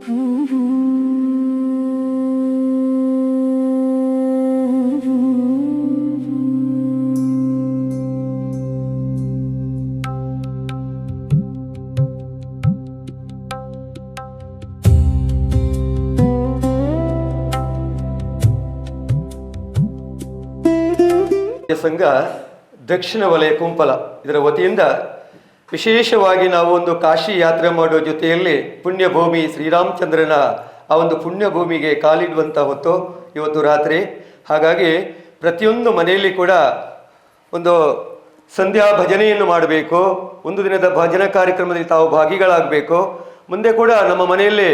ಸಂಘ ದಕ್ಷಿಣ ವಲಯ ಕುಂಪಲ ಇದರ ವತಿಯಿಂದ ವಿಶೇಷವಾಗಿ ನಾವು ಒಂದು ಕಾಶಿ ಯಾತ್ರೆ ಮಾಡುವ ಜೊತೆಯಲ್ಲಿ ಪುಣ್ಯಭೂಮಿ ಶ್ರೀರಾಮಚಂದ್ರನ ಆ ಒಂದು ಪುಣ್ಯಭೂಮಿಗೆ ಕಾಲಿಡುವಂಥ ಹೊತ್ತು ಇವತ್ತು ರಾತ್ರಿ. ಹಾಗಾಗಿ ಪ್ರತಿಯೊಂದು ಮನೆಯಲ್ಲಿ ಕೂಡ ಒಂದು ಸಂಧ್ಯಾ ಭಜನೆಯನ್ನು ಮಾಡಬೇಕು. ಒಂದು ದಿನದ ಭಜನಾ ಕಾರ್ಯಕ್ರಮದಲ್ಲಿ ತಾವು ಭಾಗಿಗಳಾಗಬೇಕು. ಮುಂದೆ ಕೂಡ ನಮ್ಮ ಮನೆಯಲ್ಲಿ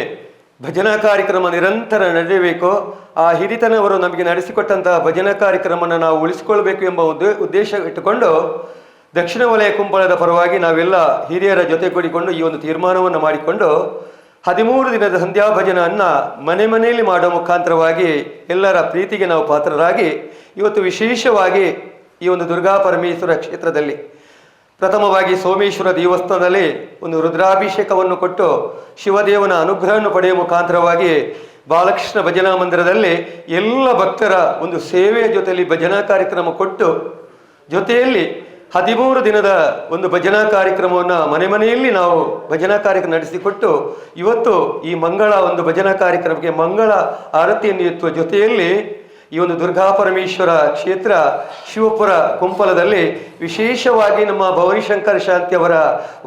ಭಜನಾ ಕಾರ್ಯಕ್ರಮ ನಿರಂತರ ನಡೆಯಬೇಕು. ಆ ಹಿರಿತನವರು ನಮಗೆ ನಡೆಸಿಕೊಟ್ಟಂತಹ ಭಜನಾ ಕಾರ್ಯಕ್ರಮವನ್ನು ನಾವು ಉಳಿಸಿಕೊಳ್ಬೇಕು ಎಂಬ ಉದ್ದೇಶ ಇಟ್ಟುಕೊಂಡು ದಕ್ಷಿಣ ವಲಯ ಕುಂಪಲದ ಪರವಾಗಿ ನಾವೆಲ್ಲ ಹಿರಿಯರ ಜೊತೆ ಕೂಡಿಕೊಂಡು ಈ ಒಂದು ತೀರ್ಮಾನವನ್ನು ಮಾಡಿಕೊಂಡು 13 ದಿನದ ಸಂಧ್ಯಾ ಭಜನವನ್ನು ಮನೆ ಮನೆಯಲ್ಲಿ ಮಾಡುವ ಮುಖಾಂತರವಾಗಿ ಎಲ್ಲರ ಪ್ರೀತಿಗೆ ನಾವು ಪಾತ್ರರಾಗಿ ಇವತ್ತು ವಿಶೇಷವಾಗಿ ಈ ಒಂದು ದುರ್ಗಾ ಪರಮೇಶ್ವರ ಕ್ಷೇತ್ರದಲ್ಲಿ ಪ್ರಥಮವಾಗಿ ಸೋಮೇಶ್ವರ ದೇವಸ್ಥಾನದಲ್ಲಿ ಒಂದು ರುದ್ರಾಭಿಷೇಕವನ್ನು ಕೊಟ್ಟು ಶಿವದೇವನ ಅನುಗ್ರಹವನ್ನು ಪಡೆಯುವ ಮುಖಾಂತರವಾಗಿ ಬಾಲಕೃಷ್ಣ ಭಜನಾ ಮಂದಿರದಲ್ಲಿ ಎಲ್ಲ ಭಕ್ತರ ಒಂದು ಸೇವೆಯ ಜೊತೆಯಲ್ಲಿ ಭಜನಾ ಕಾರ್ಯಕ್ರಮ ಕೊಟ್ಟು ಜೊತೆಯಲ್ಲಿ 13 ದಿನದ ಒಂದು ಭಜನಾ ಕಾರ್ಯಕ್ರಮವನ್ನು ಮನೆ ಮನೆಯಲ್ಲಿ ನಾವು ಭಜನಾ ಕಾರ್ಯಕ್ರಮ ನಡೆಸಿಕೊಟ್ಟು ಇವತ್ತು ಈ ಮಂಗಳ ಒಂದು ಭಜನಾ ಕಾರ್ಯಕ್ರಮಕ್ಕೆ ಮಂಗಳ ಆರತಿಯನ್ನು ಎತ್ತುವ ಜೊತೆಯಲ್ಲಿ ಈ ಒಂದು ದುರ್ಗಾ ಪರಮೇಶ್ವರ ಕ್ಷೇತ್ರ ಶಿವಪುರ ಕುಂಪಲದಲ್ಲಿ ವಿಶೇಷವಾಗಿ ನಮ್ಮ ಭವಾನಿಶಂಕರ ಶಾಂತಿ ಅವರ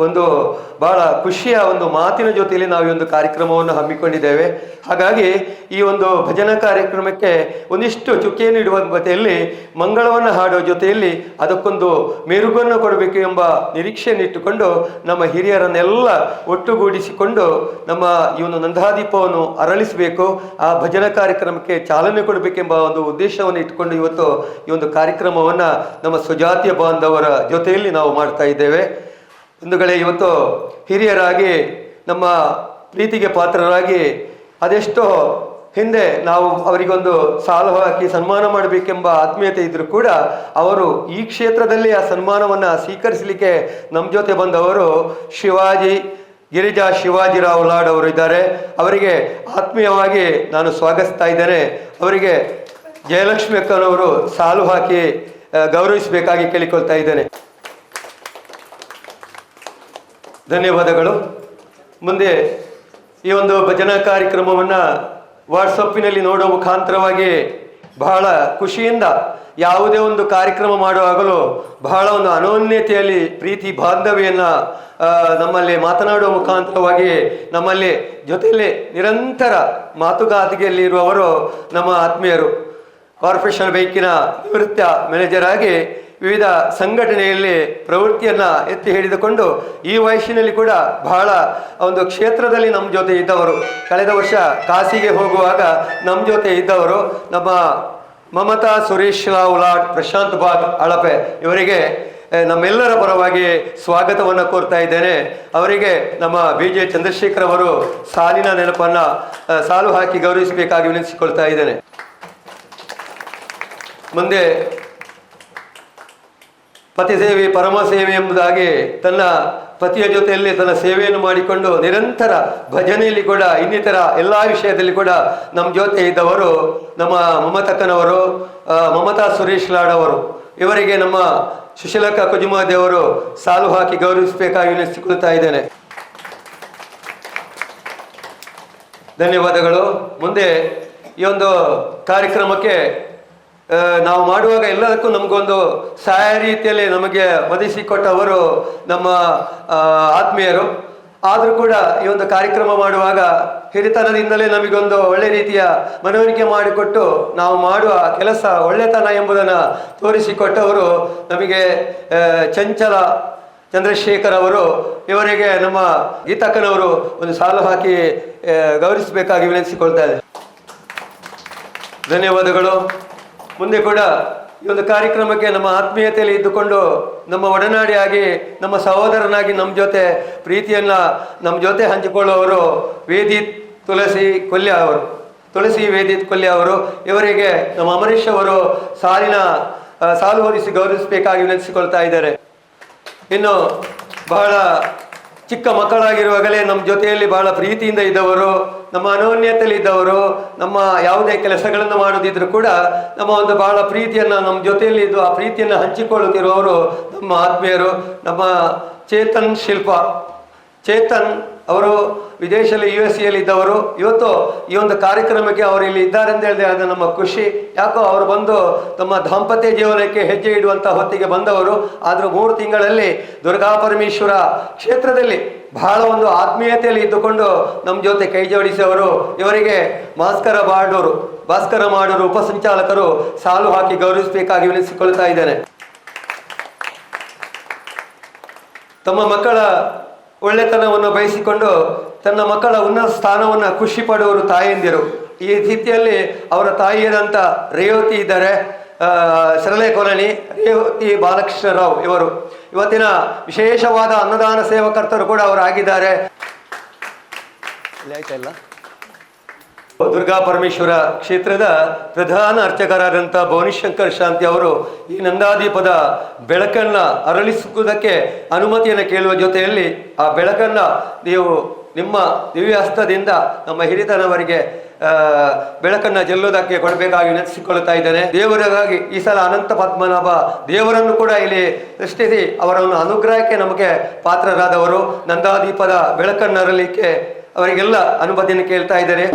ಒಂದು ಬಹಳ ಖುಷಿಯ ಒಂದು ಮಾತಿನ ಜೊತೆಯಲ್ಲಿ ನಾವು ಈ ಒಂದು ಕಾರ್ಯಕ್ರಮವನ್ನು ಹಮ್ಮಿಕೊಂಡಿದ್ದೇವೆ. ಹಾಗಾಗಿ ಈ ಒಂದು ಭಜನಾ ಕಾರ್ಯಕ್ರಮಕ್ಕೆ ಒಂದಿಷ್ಟು ಚುಕ್ಕೆ ನೀಡುವ ಜೊತೆಯಲ್ಲಿ ಮಂಗಳವನ್ನು ಹಾಡುವ ಜೊತೆಯಲ್ಲಿ ಅದಕ್ಕೊಂದು ಮೆರುಗನ್ನು ಕೊಡಬೇಕು ಎಂಬ ನಿರೀಕ್ಷೆಯನ್ನು ಇಟ್ಟುಕೊಂಡು ನಮ್ಮ ಹಿರಿಯರನ್ನೆಲ್ಲ ಒಟ್ಟುಗೂಡಿಸಿಕೊಂಡು ನಮ್ಮ ಈ ಒಂದು ನಂದಾದೀಪವನ್ನು ಅರಳಿಸಬೇಕು, ಆ ಭಜನಾ ಕಾರ್ಯಕ್ರಮಕ್ಕೆ ಚಾಲನೆ ಕೊಡಬೇಕೆಂಬ ಒಂದು ಉದ್ದೇಶವನ್ನು ಇಟ್ಟುಕೊಂಡು ಇವತ್ತು ಈ ಒಂದು ಕಾರ್ಯಕ್ರಮವನ್ನು ನಮ್ಮ ಸ್ವಜಾತಿಯ ಬಾಂಧವರ ಜೊತೆಯಲ್ಲಿ ನಾವು ಮಾಡ್ತಾ ಇದ್ದೇವೆ. ಬಂಧುಗಳೇ, ಇವತ್ತು ಹಿರಿಯರಾಗಿ ನಮ್ಮ ಪ್ರೀತಿಗೆ ಪಾತ್ರರಾಗಿ ಅದೆಷ್ಟೋ ಹಿಂದೆ ನಾವು ಅವರಿಗೊಂದು ಸಾಲ ಹಾಕಿ ಸನ್ಮಾನ ಮಾಡಬೇಕೆಂಬ ಆತ್ಮೀಯತೆ ಇದ್ರೂ ಕೂಡ ಅವರು ಈ ಕ್ಷೇತ್ರದಲ್ಲಿ ಆ ಸನ್ಮಾನವನ್ನು ಸ್ವೀಕರಿಸಲಿಕ್ಕೆ ನಮ್ಮ ಜೊತೆ ಬಂದವರು ಗಿರಿಜಾ ಶಿವಾಜಿರಾವ್ ಲಾಡ್ ಅವರು ಇದ್ದಾರೆ. ಅವರಿಗೆ ಆತ್ಮೀಯವಾಗಿ ನಾನು ಸ್ವಾಗತಿಸ್ತಾ ಇದ್ದೇನೆ. ಅವರಿಗೆ ಜಯಲಕ್ಷ್ಮಿ ಅಕ್ಕನವರು ಸಾಲು ಹಾಕಿ ಗೌರವಿಸಬೇಕಾಗಿ ಕೇಳಿಕೊಳ್ತಾ ಇದ್ದೇನೆ. ಧನ್ಯವಾದಗಳು. ಮುಂದೆ ಈ ಒಂದು ಭಜನಾ ಕಾರ್ಯಕ್ರಮವನ್ನು ವಾಟ್ಸಪ್ಪಿನಲ್ಲಿ ನೋಡುವ ಮುಖಾಂತರವಾಗಿ ಬಹಳ ಖುಷಿಯಿಂದ ಯಾವುದೇ ಒಂದು ಕಾರ್ಯಕ್ರಮ ಮಾಡುವಾಗಲೂ ಬಹಳ ಒಂದು ಅನೋನ್ಯತೆಯಲ್ಲಿ ಪ್ರೀತಿ ಬಾಂಧವ್ಯವನ್ನು ನಮ್ಮಲ್ಲಿ ಮಾತನಾಡುವ ಮುಖಾಂತರವಾಗಿ ನಮ್ಮಲ್ಲಿ ಜೊತೆಯಲ್ಲಿ ನಿರಂತರ ಮಾತುಗಾತಿಗೆಯಲ್ಲಿ ಇರುವವರು ನಮ್ಮ ಆತ್ಮೀಯರು. ಕಾರ್ಪೊರೇಷನ್ ಬ್ಯಾಂಕಿನ ನಿವೃತ್ತ ಮ್ಯಾನೇಜರ್ ಆಗಿ ವಿವಿಧ ಸಂಘಟನೆಯಲ್ಲಿ ಪ್ರವೃತ್ತಿಯನ್ನು ಎತ್ತಿ ಹಿಡಿದುಕೊಂಡು ಈ ವಯಸ್ಸಿನಲ್ಲಿ ಕೂಡ ಬಹಳ ಒಂದು ಕ್ಷೇತ್ರದಲ್ಲಿ ನಮ್ಮ ಜೊತೆ ಇದ್ದವರು. ಕಳೆದ ವರ್ಷ ಕಾಶಿಗೆ ಹೋಗುವಾಗ ನಮ್ಮ ಜೊತೆ ಇದ್ದವರು ನಮ್ಮ ಮಮತಾ ಸುರೇಶ್ ರಾವ್ ಲಾಡ್, ಪ್ರಶಾಂತ್ ಬಾಗ್ ಅಳಪೆ ಇವರಿಗೆ ನಮ್ಮೆಲ್ಲರ ಪರವಾಗಿ ಸ್ವಾಗತವನ್ನು ಕೋರ್ತಾ ಇದ್ದೇನೆ. ಅವರಿಗೆ ನಮ್ಮ BJ ಚಂದ್ರಶೇಖರ್ ಅವರು ಸಾಲಿನ ನೆನಪನ್ನು ಸಾಲು ಹಾಕಿ ಗೌರವಿಸಬೇಕಾಗಿ ವಿನಂತಿಸಿಕೊಳ್ತಾ ಇದ್ದೇನೆ. ಮುಂದೆ ಪತಿ ಸೇವೆ ಪರಮ ಸೇವೆ ಎಂಬುದಾಗಿ ತನ್ನ ಪತಿಯ ಜೊತೆಯಲ್ಲಿ ತನ್ನ ಸೇವೆಯನ್ನು ಮಾಡಿಕೊಂಡು ನಿರಂತರ ಭಜನೆಯಲ್ಲಿ ಕೂಡ ಇನ್ನಿತರ ಎಲ್ಲ ವಿಷಯದಲ್ಲಿ ಕೂಡ ನಮ್ಮ ಜೊತೆ ಇದ್ದವರು ನಮ್ಮ ಮಮತಕ್ಕನವರು, ಮಮತಾ ಸುರೇಶ್ ಲಾಡ್ ಅವರು. ಇವರಿಗೆ ನಮ್ಮ ಸುಶೀಲಕ್ಕ ಕುಜುಮಾದೇವರು ಸಾಲು ಹಾಕಿ ಗೌರವಿಸಬೇಕಾಗಿ ವಿನಂತಿಸಿಕೊಳ್ತಾ ಇದ್ದೇನೆ. ಧನ್ಯವಾದಗಳು. ಮುಂದೆ ಈ ಒಂದು ಕಾರ್ಯಕ್ರಮಕ್ಕೆ ನಾವು ಮಾಡುವಾಗ ಎಲ್ಲದಕ್ಕೂ ನಮಗೊಂದು ಸಹಾಯ ರೀತಿಯಲ್ಲಿ ನಮಗೆ ಒದಗಿಸಿಕೊಟ್ಟವರು ನಮ್ಮ ಆತ್ಮೀಯರು. ಆದರೂ ಕೂಡ ಈ ಒಂದು ಕಾರ್ಯಕ್ರಮ ಮಾಡುವಾಗ ಹಿರಿತನದಿಂದಲೇ ನಮಗೊಂದು ಒಳ್ಳೆ ರೀತಿಯ ಮನವರಿಕೆ ಮಾಡಿಕೊಟ್ಟು ನಾವು ಮಾಡುವ ಕೆಲಸ ಒಳ್ಳೆತನ ಎಂಬುದನ್ನು ತೋರಿಸಿಕೊಟ್ಟವರು ನಮಗೆ ಚಂಚಲ ಚಂದ್ರಶೇಖರ್ ಅವರು. ಇವರಿಗೆ ನಮ್ಮ ಗೀತಕ್ಕನವರು ಒಂದು ಸಾಲು ಹಾಕಿ ಗೌರವಿಸಬೇಕಾಗಿ ವಿನಂತಿಸಿಕೊಳ್ತಾ ಇದೆ. ಧನ್ಯವಾದಗಳು. ಮುಂದೆ ಕೂಡ ಈ ಒಂದು ಕಾರ್ಯಕ್ರಮಕ್ಕೆ ನಮ್ಮ ಆತ್ಮೀಯತೆಯಲ್ಲಿ ಇದ್ದುಕೊಂಡು ನಮ್ಮ ಒಡನಾಡಿಯಾಗಿ ನಮ್ಮ ಸಹೋದರನಾಗಿ ನಮ್ಮ ಜೊತೆ ಪ್ರೀತಿಯನ್ನು ನಮ್ಮ ಜೊತೆ ಹಂಚಿಕೊಳ್ಳುವವರು ತುಳಸಿ ವೇದಿತ್ ಕೊಲ್ಯ ಅವರು. ಇವರಿಗೆ ನಮ್ಮ ಅಮರೀಶ್ ಅವರು ಸಾಲು ಹೊದಿಸಿ ಗೌರವಿಸಬೇಕಾಗಿ ವಿನಂತಿಸಿಕೊಳ್ತಾ ಇದ್ದಾರೆ. ಇನ್ನು ಬಹಳ ಚಿಕ್ಕ ಮಕ್ಕಳಾಗಿರುವಾಗಲೇ ನಮ್ಮ ಜೊತೆಯಲ್ಲಿ ಬಹಳ ಪ್ರೀತಿಯಿಂದ ಇದ್ದವರು, ನಮ್ಮ ಅನೋನ್ಯತೆಯಲ್ಲಿ ಇದ್ದವರು, ನಮ್ಮ ಯಾವುದೇ ಕೆಲಸಗಳನ್ನು ಮಾಡೋದಿದ್ರು ಕೂಡ ನಮ್ಮ ಒಂದು ಬಹಳ ಪ್ರೀತಿಯನ್ನು ನಮ್ಮ ಜೊತೆಯಲ್ಲಿ ಇದ್ದು ಆ ಪ್ರೀತಿಯನ್ನು ಹಂಚಿಕೊಳ್ಳುತ್ತಿರುವವರು ನಮ್ಮ ಆತ್ಮೀಯರು. ನಮ್ಮ ಚೇತನ್ ಶಿಲ್ಪ, ಚೇತನ್ ಅವರು ವಿದೇಶದಲ್ಲಿ US ಇದ್ದವರು. ಇವತ್ತು ಈ ಒಂದು ಕಾರ್ಯಕ್ರಮಕ್ಕೆ ಅವರು ಇಲ್ಲಿ ಇದ್ದಾರೆ ಅಂತ ಹೇಳಿದ್ರೆ ಅದು ನಮ್ಮ ಖುಷಿ. ಯಾಕೋ ಅವರು ಬಂದು ತಮ್ಮ ದಾಂಪತ್ಯ ಜೀವನಕ್ಕೆ ಹೆಜ್ಜೆ ಇಡುವಂಥ ಹೊತ್ತಿಗೆ ಬಂದವರು. ಆದರೂ 3 ತಿಂಗಳಲ್ಲಿ ದುರ್ಗಾಪರಮೇಶ್ವರ ಕ್ಷೇತ್ರದಲ್ಲಿ ಬಹಳ ಒಂದು ಆತ್ಮೀಯತೆಯಲ್ಲಿ ಇದ್ದುಕೊಂಡು ನಮ್ಮ ಜೊತೆ ಕೈ ಜೋಡಿಸಿದವರು. ಇವರಿಗೆ ಭಾಸ್ಕರ ಮಾಡೂರು ಉಪಸಂಚಾಲಕರು ಸಾಲು ಹಾಕಿ ಗೌರವಿಸಬೇಕಾಗಿ ವಿನಿಸಿಕೊಳ್ತಾ ಇದ್ದೇನೆ. ತಮ್ಮ ಮಕ್ಕಳ ಒಳ್ಳೆತನವನ್ನು ಬಯಸಿಕೊಂಡು ತನ್ನ ಮಕ್ಕಳ ಉನ್ನತ ಸ್ಥಾನವನ್ನು ಖುಷಿ ಪಡುವರು ತಾಯಂದಿರು. ಈ ಸ್ಥಿತಿಯಲ್ಲಿ ಅವರ ತಾಯಿಯಾದಂಥ ರೇವತಿ ಇದ್ದಾರೆ, ಸರಳೆ ಕೊಲನಿ ರೇವತಿ ಬಾಲಕೃಷ್ಣರಾವ್ ಇವರು ಇವತ್ತಿನ ವಿಶೇಷವಾದ ಅನ್ನದಾನ ಸೇವಕರ್ತರು ಕೂಡ ಅವರು ಆಗಿದ್ದಾರೆ. ಆಯ್ತಲ್ಲ, ದುರ್ಗಾ ಪರಮೇಶ್ವರ ಕ್ಷೇತ್ರದ ಪ್ರಧಾನ ಅರ್ಚಕರಾದಂಥ ಭುವನೇಶ್ವರ್ ಶಾಂತಿ ಅವರು ಈ ನಂದಾದೀಪದ ಬೆಳಕನ್ನ ಅರಳಿಸುವುದಕ್ಕೆ ಅನುಮತಿಯನ್ನು ಕೇಳುವ ಜೊತೆಯಲ್ಲಿ ಆ ಬೆಳಕನ್ನ ನೀವು ನಿಮ್ಮ ದಿವ್ಯ ಹಸ್ತದಿಂದ ನಮ್ಮ ಹಿರಿತನವರಿಗೆ ಬೆಳಕನ್ನು ಚೆಲ್ಲುವುದಕ್ಕೆ ಕೊಡಬೇಕಾಗಿ ವಿನಂತಿಸಿಕೊಳ್ಳುತ್ತಾ ಇದ್ದೇನೆ. ದೇವರಿಗಾಗಿ ಈ ಸಲ ಅನಂತ ಪದ್ಮನಾಭ ದೇವರನ್ನು ಕೂಡ ಇಲ್ಲಿ ಸೃಷ್ಟಿಸಿ ಅವರ ಅನುಗ್ರಹಕ್ಕೆ ನಮಗೆ ಪಾತ್ರರಾದವರು. ನಂದಾದೀಪದ ಬೆಳಕನ್ನು ಅರಲಿಕ್ಕೆ ಅವರಿಗೆಲ್ಲ ಅನುಮತಿಯನ್ನು ಕೇಳ್ತಾ ಇದ್ದಾರೆ.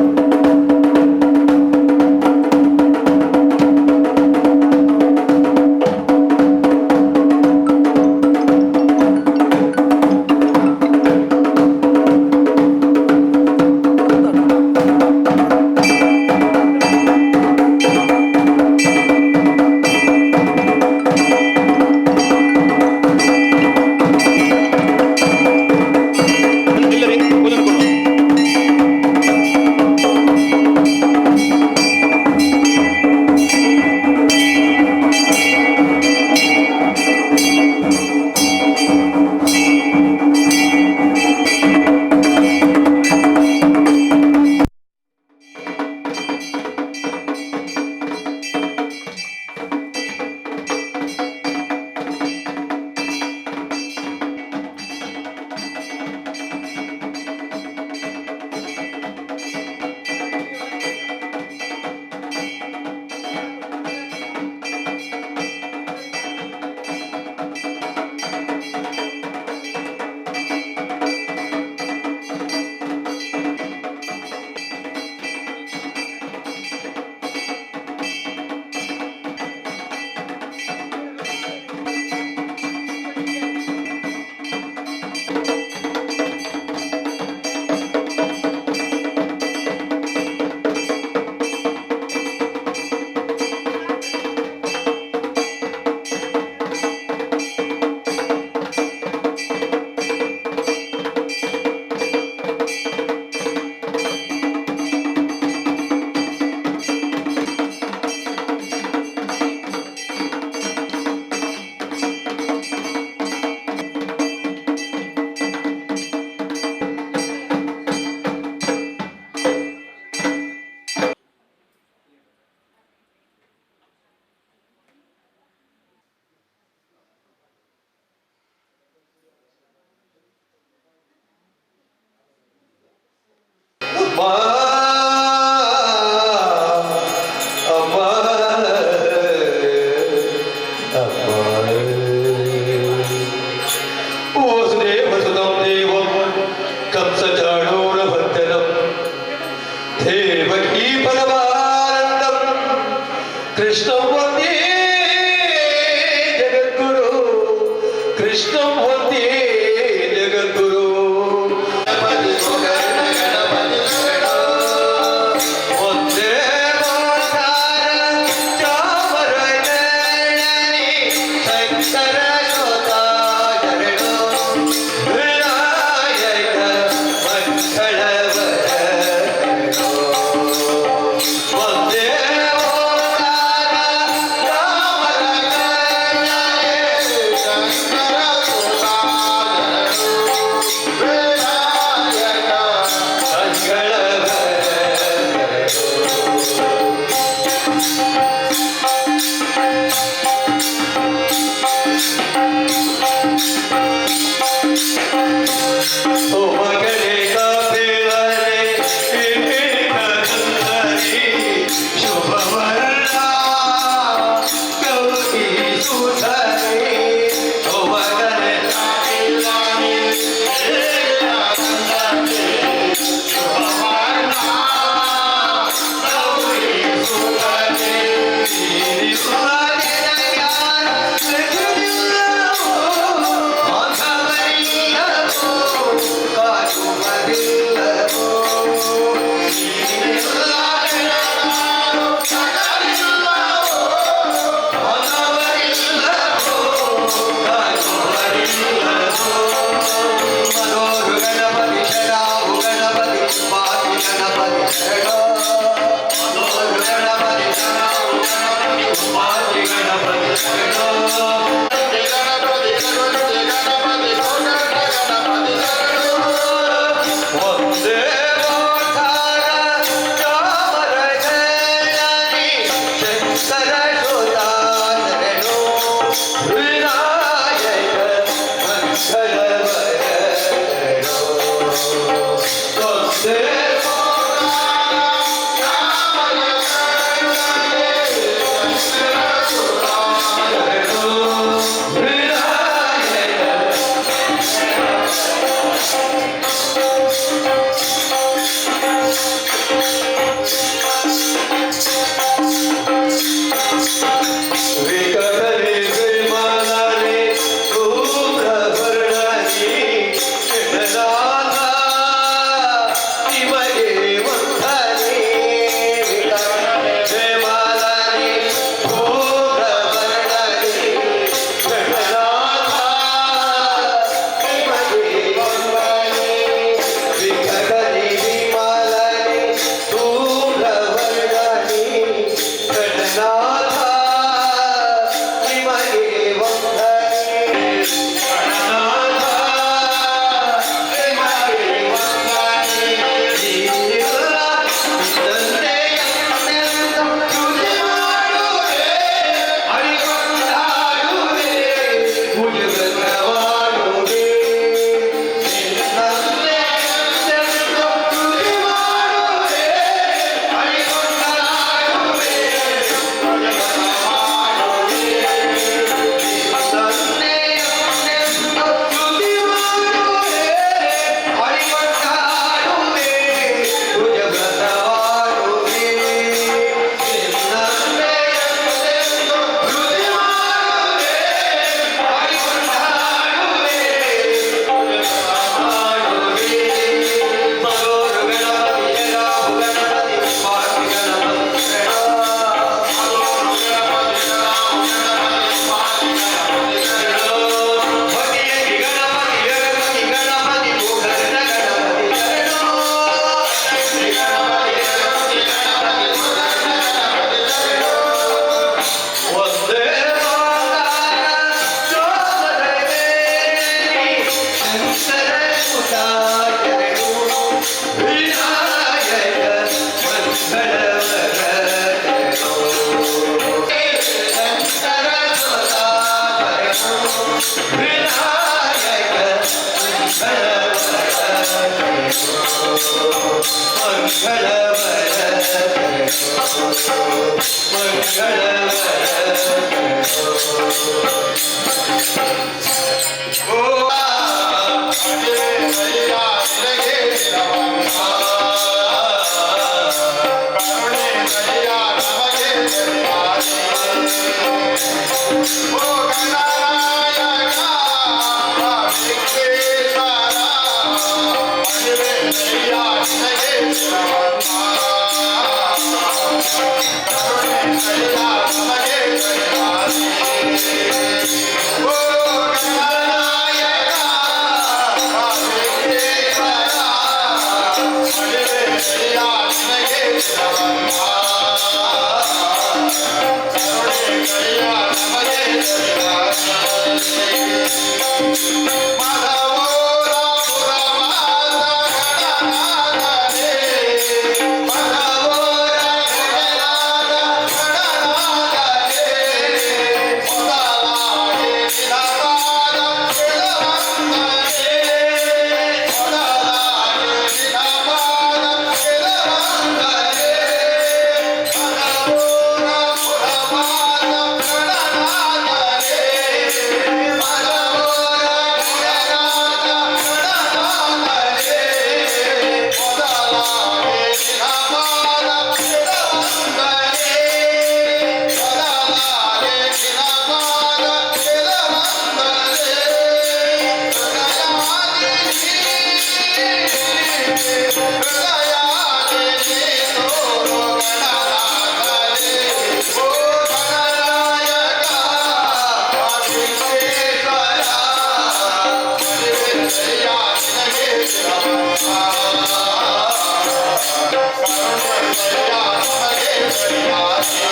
Yeah.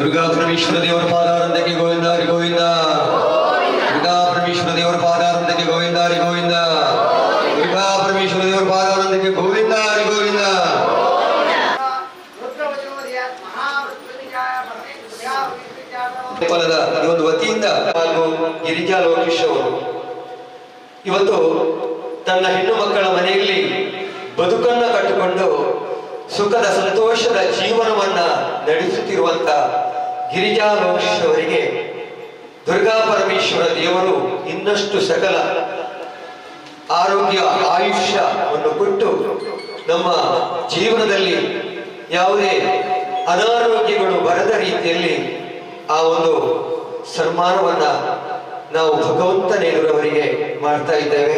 ದುರ್ಗಾ ಪರಮೇಶ್ವರ ದೇವರ ಪಾದಾರಂದಕ್ಕೆ ಗೋವಿಂದ ಹರಿ ಗೋವಿಂದ. ದುರ್ಗಾ ಪರಮೇಶ್ವರ ದೇವರ ಪಾದಾರಂದಕ್ಕೆ ಗೋವಿಂದ ಹರಿ ಗೋವಿಂದ. ದುರ್ಗಾ ಪರಮೇಶ್ವರ ದೇವರ ಪಾದಾರಂದಕ್ಕೆ ಗೋವಿಂದ ಹರಿ ಗೋವಿಂದ. ಫಲದ ಈ ಒಂದು ವತಿಯಿಂದ ಹಾಗೂ ಗಿರಿಜಾ ಲೋಕೇಶ್ ಅವರು ಇವತ್ತು ತನ್ನ ಹೆಣ್ಣು ಮಕ್ಕಳ ಮನೆಯಲ್ಲಿ ಬದುಕನ್ನು ಕಟ್ಟಿಕೊಂಡು ಸುಖದ ಸಂತೋಷದ ಜೀವನವನ್ನ ನಡೆಸುತ್ತಿರುವಂತ ಗಿರಿಜಾ ಲೋಕೇಶ್ ಅವರಿಗೆ ದುರ್ಗಾ ಪರಮೇಶ್ವರ ದೇವರು ಇನ್ನಷ್ಟು ಸಕಲ ಆರೋಗ್ಯ ಆಯುಷ್ಯವನ್ನು ಕೊಟ್ಟು ನಮ್ಮ ಜೀವನದಲ್ಲಿ ಯಾವುದೇ ಅನಾರೋಗ್ಯಗಳು ಬರದ ರೀತಿಯಲ್ಲಿ ಆ ಒಂದು ಸನ್ಮಾನವನ್ನ ನಾವು ಭಗವಂತನೇವರವರಿಗೆ ಮಾಡ್ತಾ ಇದ್ದೇವೆ.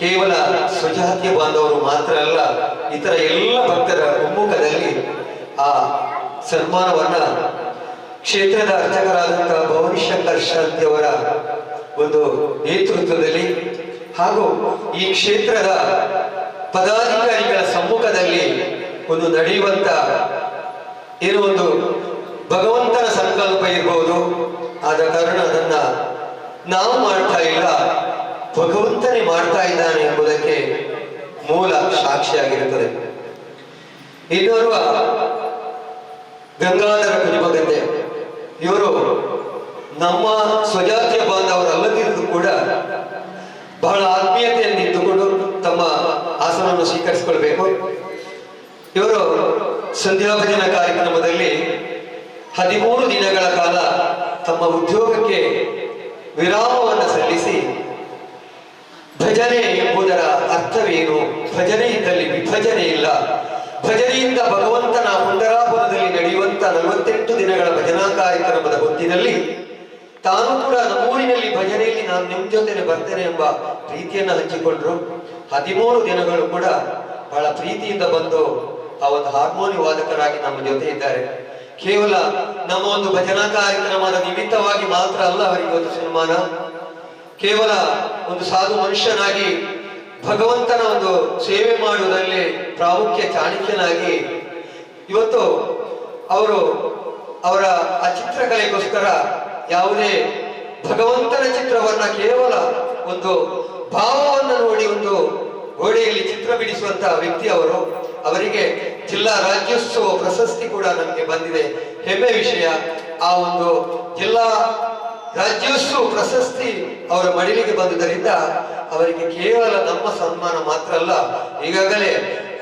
ಕೇವಲ ಸ್ವಜಾತಿಯ ಬಾಂಧವರು ಮಾತ್ರ ಅಲ್ಲ, ಇತರ ಎಲ್ಲ ಭಕ್ತರ ಒಮ್ಮುಖದಲ್ಲಿ ಆ ಸನ್ಮಾನವನ್ನ ಕ್ಷೇತ್ರದ ಅರ್ಚಕರಾದಂತಹ ಭವಾನಿ ಶಂಕರ್ ಶಾಂತಿ ಅವರ ಒಂದು ನೇತೃತ್ವದಲ್ಲಿ ಹಾಗೂ ಈ ಕ್ಷೇತ್ರದ ಪದಾಧಿಕಾರಿಗಳ ಸಮ್ಮುಖದಲ್ಲಿ ಒಂದು ನಡೆಯುವಂತ ಏನೋ ಒಂದು ಭಗವಂತನ ಸಂಕಲ್ಪ ಇರಬಹುದು. ಆದ ಕಾರಣ ಅದನ್ನ ನಾವು ಮಾಡ್ತಾ ಇಲ್ಲ, ಭಗವಂತನೇ ಮಾಡ್ತಾ ಇದ್ದಾನೆ ಎಂಬುದಕ್ಕೆ ಮೂಲ ಸಾಕ್ಷಿಯಾಗಿರುತ್ತದೆ. ಇನ್ನೋರ್ವ ಗಂಗಾಧರ ಕುಜುಮಗದ್ದೆ, ಇವರು ನಮ್ಮ ಸ್ವಜಾತಿಯ ಬಾಂಧವರಲ್ಲದಿರುವುದು ಕೂಡ ಬಹಳ ಆತ್ಮೀಯತೆಯನ್ನು ಇಟ್ಟುಕೊಂಡು ತಮ್ಮ ಆಸನವನ್ನು ಸ್ವೀಕರಿಸಿಕೊಳ್ಬೇಕು. ಇವರು ಸಂಧ್ಯಾ ಭಜನಾ ಕಾರ್ಯಕ್ರಮದಲ್ಲಿ 13 ದಿನಗಳ ಕಾಲ ತಮ್ಮ ಉದ್ಯೋಗಕ್ಕೆ ವಿರಾಮವನ್ನು ಸಲ್ಲಿಸಿ ಭಜನೆ ಎಂಬುದರ ಅರ್ಥವೇನು, ಭಜನೆ ಇದ್ದಲ್ಲಿ ವಿಭಜನೆ ಇಲ್ಲ, ಭಜನೆಯಿಂದ ಭಗವಂತನ ಪುಂಡರಾಪುರದಲ್ಲಿ ನಡೆಯುವಂತ 48 ದಿನಗಳ ಭಜನಾ ಕಾರ್ಯಕ್ರಮದ ಹೊತ್ತಿನಲ್ಲಿ ತಾನು ಕೂಡ ನಮ್ಮೂರಿನಲ್ಲಿ ಭಜನೆಯಲ್ಲಿ ನಾನು ನಿಮ್ಮ ಜೊತೆನೆ ಬರ್ತೇನೆ ಎಂಬ ಪ್ರೀತಿಯನ್ನು ಹಂಚಿಕೊಂಡ್ರು. 13 ದಿನಗಳು ಕೂಡ ಬಹಳ ಪ್ರೀತಿಯಿಂದ ಬಂದು ಆ ಒಂದು ಹಾರ್ಮೋನಿ ವಾದಕರಾಗಿ ನಮ್ಮ ಜೊತೆ ಇದ್ದಾರೆ. ಕೇವಲ ನಮ್ಮ ಒಂದು ಭಜನಾ ಕಾರ್ಯಕ್ರಮದ ನಿಮಿತ್ತವಾಗಿ ಮಾತ್ರ ಅಲ್ಲ ಅವರಿಗೆ ಇವತ್ತು ಸನ್ಮಾನ. ಕೇವಲ ಒಂದು ಸಾಧು ಮನುಷ್ಯನಾಗಿ ಭಗವಂತನ ಒಂದು ಸೇವೆ ಮಾಡುವುದರಲ್ಲಿ ಪ್ರಾಮುಖ್ಯ ಚಾಣಕ್ಯನಾಗಿ ಇವತ್ತು ಅವರು ಅವರ ಆ ಚಿತ್ರಕಲೆಗೋಸ್ಕರ ಯಾವುದೇ ಭಗವಂತನ ಚಿತ್ರವನ್ನ ಕೇವಲ ಒಂದು ಭಾವವನ್ನು ನೋಡಿ ಒಂದು ಗೋಡೆಯಲ್ಲಿ ಚಿತ್ರ ಬಿಡಿಸುವಂತಹ ವ್ಯಕ್ತಿ ಅವರು. ಅವರಿಗೆ ಜಿಲ್ಲಾ ರಾಜ್ಯೋತ್ಸವ ಪ್ರಶಸ್ತಿ ಕೂಡ ನಮಗೆ ಬಂದಿದೆ, ಹೆಮ್ಮೆ ವಿಷಯ. ಆ ಒಂದು ಜಿಲ್ಲಾ ರಾಜ್ಯೋತ್ಸವ ಪ್ರಶಸ್ತಿ ಅವರ ಮಡಿಲಿಗೆ ಬಂದುದರಿಂದ ಅವರಿಗೆ ಕೇವಲ ನಮ್ಮ ಸನ್ಮಾನ ಮಾತ್ರ ಅಲ್ಲ, ಈಗಾಗಲೇ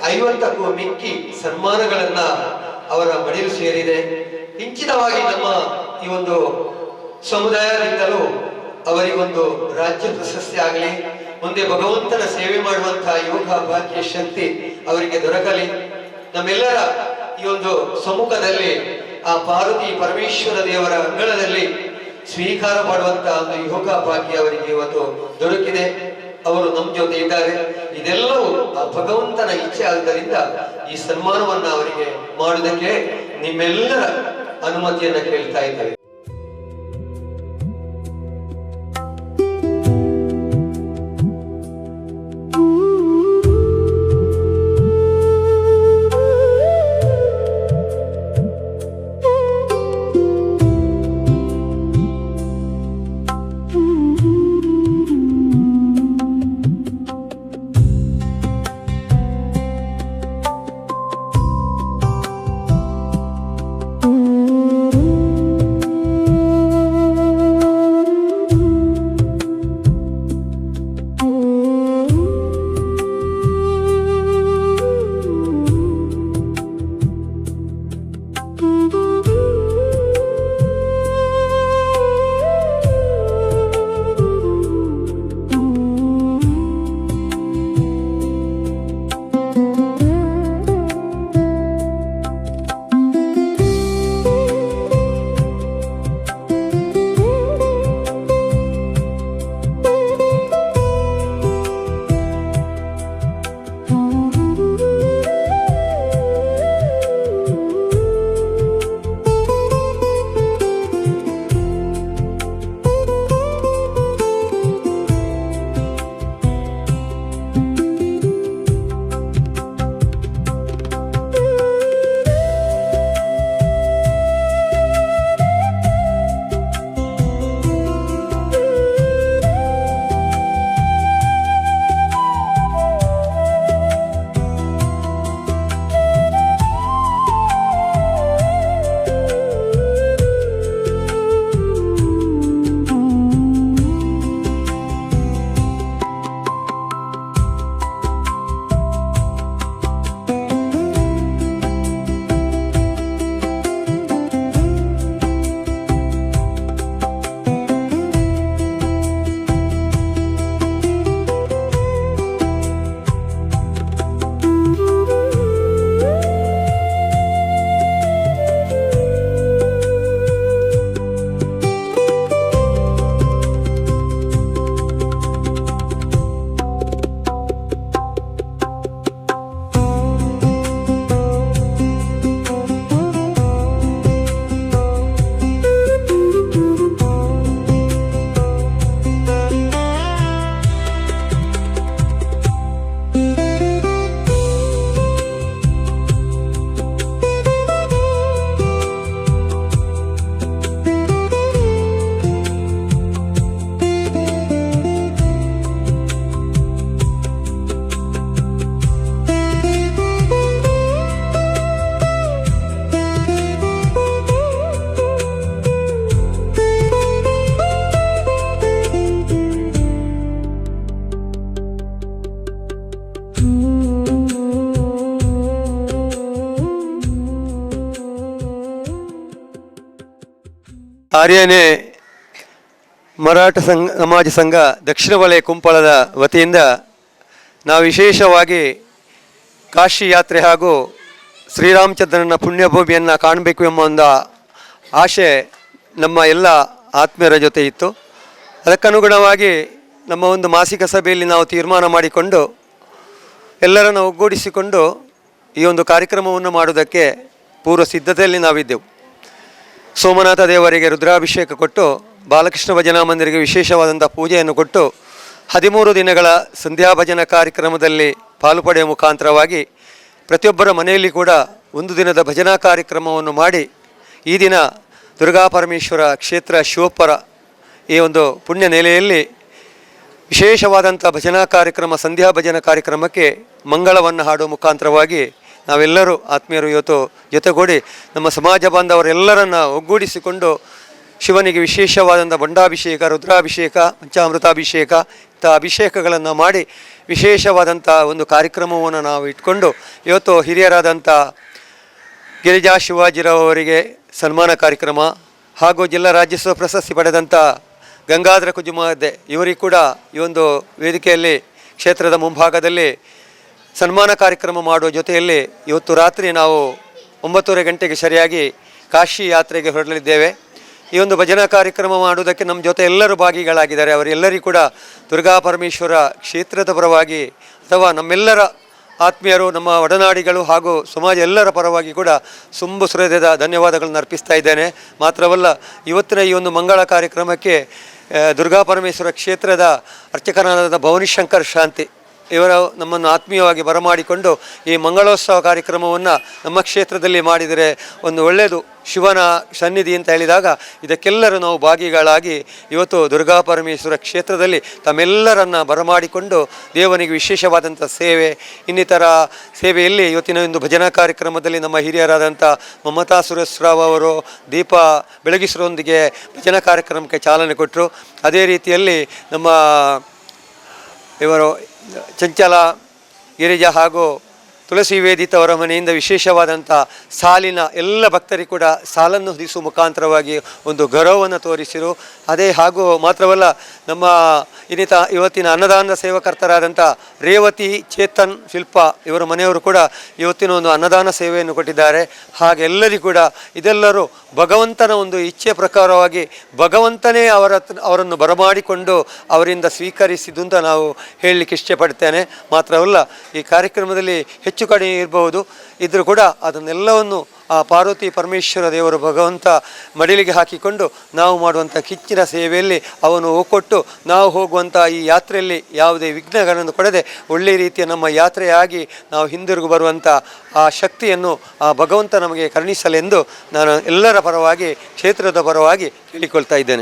50ಕ್ಕೂ ಮಿಕ್ಕಿ ಸನ್ಮಾನಗಳನ್ನ ಅವರ ಮಡಿಲು ಸೇರಿದೆ. ಇಂಚಿತವಾಗಿ ನಮ್ಮ ಈ ಒಂದು ಸಮುದಾಯದಿಂದಲೂ ಅವರಿಗೊಂದು ರಾಜ್ಯ ಪ್ರಶಸ್ತಿ ಆಗಲಿ, ಮುಂದೆ ಭಗವಂತನ ಸೇವೆ ಮಾಡುವಂತಹ ಯೋಗ ಭಾಗ್ಯ ಶಕ್ತಿ ಅವರಿಗೆ ದೊರಕಲಿ. ನಮ್ಮೆಲ್ಲರ ಈ ಒಂದು ಸಮ್ಮುಖದಲ್ಲಿ ಆ ಪಾರ್ವತಿ ಪರಮೇಶ್ವರ ದೇವರ ಅಂಗಳದಲ್ಲಿ ಸ್ವೀಕಾರ ಮಾಡುವಂತಹ ಒಂದು ಯೋಗ ಭಾಗ್ಯ ಅವರಿಗೆ ಇವತ್ತು ದೊರಕಿದೆ. ಅವರು ನಮ್ಮ ಜೊತೆ ಇದ್ದಾರೆ. ಇದೆಲ್ಲವೂ ಆ ಭಗವಂತನ ಇಚ್ಛೆ ಆದ್ದರಿಂದ ಈ ಸನ್ಮಾನವನ್ನ ಅವರಿಗೆ ಮಾಡುವುದಕ್ಕೆ ನಿಮ್ಮೆಲ್ಲರ ಅನುಮತಿಯನ್ನ ಕೇಳ್ತಾ ಇದ್ದೇವೆ. ಆರ್ಯನೇ ಮರಾಠ ಸಮಾಜ ಸಂಘ ದಕ್ಷಿಣ ವಲಯ ಕುಂಪಳದ ವತಿಯಿಂದ ನಾವು ವಿಶೇಷವಾಗಿ ಕಾಶಿ ಯಾತ್ರೆ ಹಾಗೂ ಶ್ರೀರಾಮಚಂದ್ರನ ಪುಣ್ಯಭೂಮಿಯನ್ನು ಕಾಣಬೇಕು ಎಂಬ ಒಂದು ಆಶೆ ನಮ್ಮ ಎಲ್ಲ ಆತ್ಮೀಯರ ಜೊತೆ ಇತ್ತು. ಅದಕ್ಕನುಗುಣವಾಗಿ ನಮ್ಮ ಒಂದು ಮಾಸಿಕ ಸಭೆಯಲ್ಲಿ ನಾವು ತೀರ್ಮಾನ ಮಾಡಿಕೊಂಡು ಎಲ್ಲರನ್ನು ಒಗ್ಗೂಡಿಸಿಕೊಂಡು ಈ ಒಂದು ಕಾರ್ಯಕ್ರಮವನ್ನು ಮಾಡುವುದಕ್ಕೆ ಪೂರ್ವ ಸಿದ್ಧತೆಯಲ್ಲಿ ನಾವಿದ್ದೆವು. ಸೋಮನಾಥ ದೇವರಿಗೆ ರುದ್ರಾಭಿಷೇಕ ಕೊಟ್ಟು ಬಾಲಕೃಷ್ಣ ಭಜನಾ ಮಂದಿರಿಗೆ ವಿಶೇಷವಾದಂಥ ಪೂಜೆಯನ್ನು ಕೊಟ್ಟು 13 ದಿನಗಳ ಸಂಧ್ಯಾ ಭಜನಾ ಕಾರ್ಯಕ್ರಮದಲ್ಲಿ ಪಾಲು ಪಡೆಯುವ ಮುಖಾಂತರವಾಗಿ ಪ್ರತಿಯೊಬ್ಬರ ಮನೆಯಲ್ಲಿ ಕೂಡ ಒಂದು ದಿನದ ಭಜನಾ ಕಾರ್ಯಕ್ರಮವನ್ನು ಮಾಡಿ ಈ ದಿನ ದುರ್ಗಾ ಪರಮೇಶ್ವರ ಕ್ಷೇತ್ರ ಶಿವಪ್ಪರ ಈ ಒಂದು ಪುಣ್ಯ ನೆಲೆಯಲ್ಲಿ ವಿಶೇಷವಾದಂಥ ಭಜನಾ ಕಾರ್ಯಕ್ರಮ ಸಂಧ್ಯಾ ಭಜನಾ ಕಾರ್ಯಕ್ರಮಕ್ಕೆ ಮಂಗಳವನ್ನು ಹಾಡುವ ಮುಖಾಂತರವಾಗಿ ನಾವೆಲ್ಲರೂ ಆತ್ಮೀಯರು ಇವತ್ತು ಜೊತೆಗೂಡಿ ನಮ್ಮ ಸಮಾಜ ಬಾಂಧವರೆಲ್ಲರನ್ನು ಒಗ್ಗೂಡಿಸಿಕೊಂಡು ಶಿವನಿಗೆ ವಿಶೇಷವಾದಂಥ ಬಂಡಾಭಿಷೇಕ, ರುದ್ರಾಭಿಷೇಕ, ಪಂಚಾಮೃತಾಭಿಷೇಕ ಇಂಥ ಅಭಿಷೇಕಗಳನ್ನು ಮಾಡಿ ವಿಶೇಷವಾದಂಥ ಒಂದು ಕಾರ್ಯಕ್ರಮವನ್ನು ನಾವು ಇಟ್ಕೊಂಡು ಇವತ್ತು ಹಿರಿಯರಾದಂಥ ಗಿರಿಜಾ ಶಿವಾಜಿರಾವ್ ಅವರಿಗೆ ಸನ್ಮಾನ ಕಾರ್ಯಕ್ರಮ ಹಾಗೂ ಜಿಲ್ಲಾ ರಾಜ್ಯೋತ್ಸವ ಪ್ರಶಸ್ತಿ ಪಡೆದಂಥ ಗಂಗಾಧರ ಕುಜುಮಾದೆ ಇವರಿಗೆ ಕೂಡ ಈ ಒಂದು ವೇದಿಕೆಯಲ್ಲಿ ಕ್ಷೇತ್ರದ ಮುಂಭಾಗದಲ್ಲಿ ಸನ್ಮಾನ ಕಾರ್ಯಕ್ರಮ ಮಾಡುವ ಜೊತೆಯಲ್ಲಿ ಇವತ್ತು ರಾತ್ರಿ ನಾವು 9:30 ಗಂಟೆಗೆ ಸರಿಯಾಗಿ ಕಾಶಿ ಯಾತ್ರೆಗೆ ಹೊರಡಲಿದ್ದೇವೆ. ಈ ಒಂದು ಭಜನಾ ಕಾರ್ಯಕ್ರಮ ಮಾಡುವುದಕ್ಕೆ ನಮ್ಮ ಜೊತೆ ಎಲ್ಲರೂ ಭಾಗಿಗಳಾಗಿದ್ದಾರೆ. ಅವರೆಲ್ಲರಿಗೂ ಕೂಡ ದುರ್ಗಾ ಪರಮೇಶ್ವರ ಕ್ಷೇತ್ರದ ಪರವಾಗಿ ಅಥವಾ ನಮ್ಮೆಲ್ಲರ ಆತ್ಮೀಯರು, ನಮ್ಮ ಒಡನಾಡಿಗಳು ಹಾಗೂ ಸಮಾಜ ಎಲ್ಲರ ಪರವಾಗಿ ಕೂಡ ತುಂಬು ಹೃದಯದ ಧನ್ಯವಾದಗಳನ್ನು ಅರ್ಪಿಸ್ತಾ ಇದ್ದೇನೆ. ಮಾತ್ರವಲ್ಲ, ಇವತ್ತಿನ ಈ ಒಂದು ಮಂಗಳ ಕಾರ್ಯಕ್ರಮಕ್ಕೆ ದುರ್ಗಾ ಪರಮೇಶ್ವರ ಕ್ಷೇತ್ರದ ಅರ್ಚಕನಾದ ಭವಾನಿಶಂಕರ್ ಶಾಂತಿ ಇವರು ನಮ್ಮನ್ನು ಆತ್ಮೀಯವಾಗಿ ಬರಮಾಡಿಕೊಂಡು ಈ ಮಂಗಳೋತ್ಸವ ಕಾರ್ಯಕ್ರಮವನ್ನು ನಮ್ಮ ಕ್ಷೇತ್ರದಲ್ಲಿ ಮಾಡಿದರೆ ಒಂದು ಒಳ್ಳೆಯದು, ಶಿವನ ಸನ್ನಿಧಿ ಅಂತ ಹೇಳಿದಾಗ ಇದಕ್ಕೆಲ್ಲರೂ ನಾವು ಭಾಗಿಗಳಾಗಿ ಇವತ್ತು ದುರ್ಗಾ ಪರಮೇಶ್ವರ ಕ್ಷೇತ್ರದಲ್ಲಿ ತಮ್ಮೆಲ್ಲರನ್ನು ಬರಮಾಡಿಕೊಂಡು ದೇವನಿಗೆ ವಿಶೇಷವಾದಂಥ ಸೇವೆ, ಇನ್ನಿತರ ಸೇವೆಯಲ್ಲಿ ಇವತ್ತಿನ ಒಂದು ಭಜನಾ ಕಾರ್ಯಕ್ರಮದಲ್ಲಿ ನಮ್ಮ ಹಿರಿಯರಾದಂಥ ಮಮತಾ ಸುರೇಶ್ರಾವ್ ಅವರು ದೀಪ ಬೆಳಗಿಸರೊಂದಿಗೆ ಭಜನಾ ಕಾರ್ಯಕ್ರಮಕ್ಕೆ ಚಾಲನೆ ಕೊಟ್ಟರು. ಅದೇ ರೀತಿಯಲ್ಲಿ ನಮ್ಮ ಇವರು ಚಂಚಲ ಗಿರಿಜಾ ಹಾಗೂ ತುಳಸಿ ವೇದಿತ ಅವರ ಮನೆಯಿಂದ ವಿಶೇಷವಾದಂಥ ಸಾಲಿನ ಎಲ್ಲ ಭಕ್ತರಿಗೆ ಕೂಡ ಸಾಲನ್ನು ಹೊದಿಸುವ ಮುಖಾಂತರವಾಗಿ ಒಂದು ಗೌರವವನ್ನು ತೋರಿಸಿರು. ಅದೇ ಹಾಗೂ ಮಾತ್ರವಲ್ಲ, ನಮ್ಮ ಇವತ್ತಿನ ಅನ್ನದಾನ ಸೇವಕರ್ತರಾದಂಥ ರೇವತಿ, ಚೇತನ್, ಶಿಲ್ಪ ಇವರ ಮನೆಯವರು ಕೂಡ ಇವತ್ತಿನ ಒಂದು ಅನ್ನದಾನ ಸೇವೆಯನ್ನು ಕೊಟ್ಟಿದ್ದಾರೆ. ಹಾಗೆ ಎಲ್ಲರಿಗೂ ಕೂಡ ಇದೆಲ್ಲರೂ ಭಗವಂತನ ಒಂದು ಇಚ್ಛೆ ಪ್ರಕಾರವಾಗಿ ಭಗವಂತನೇ ಅವರನ್ನು ಬರಮಾಡಿಕೊಂಡು ಅವರಿಂದ ಸ್ವೀಕರಿಸಿದ್ದು ಅಂತ ನಾವು ಹೇಳಲಿಕ್ಕೆ ಇಷ್ಟಪಡ್ತೇನೆ. ಮಾತ್ರವಲ್ಲ, ಈ ಕಾರ್ಯಕ್ರಮದಲ್ಲಿ ಹೆಚ್ಚು ಕಡಿಮೆ ಇರಬಹುದು, ಇದ್ದರೂ ಕೂಡ ಅದನ್ನೆಲ್ಲವನ್ನು ಆ ಪಾರ್ವತಿ ಪರಮೇಶ್ವರ ದೇವರು ಭಗವಂತ ಮಡಿಲಿಗೆ ಹಾಕಿಕೊಂಡು ನಾವು ಮಾಡುವಂಥ ಕಿಚ್ಚಿನ ಸೇವೆಯಲ್ಲಿ ಅವನು ಒಕ್ಕೊಟ್ಟು ನಾವು ಹೋಗುವಂಥ ಈ ಯಾತ್ರೆಯಲ್ಲಿ ಯಾವುದೇ ವಿಘ್ನಗಳನ್ನು ಕೊಡದೆ ಒಳ್ಳೆಯ ರೀತಿಯ ನಮ್ಮ ಯಾತ್ರೆಯಾಗಿ ನಾವು ಹಿಂದಿರುಗಿ ಬರುವಂಥ ಆ ಶಕ್ತಿಯನ್ನು ಆ ಭಗವಂತ ನಮಗೆ ಕರುಣಿಸಲೆಂದು ನಾನು ಎಲ್ಲರ ಪರವಾಗಿ ಕ್ಷೇತ್ರದ ಪರವಾಗಿ ಕೇಳಿಕೊಳ್ತಾ ಇದ್ದೇನೆ.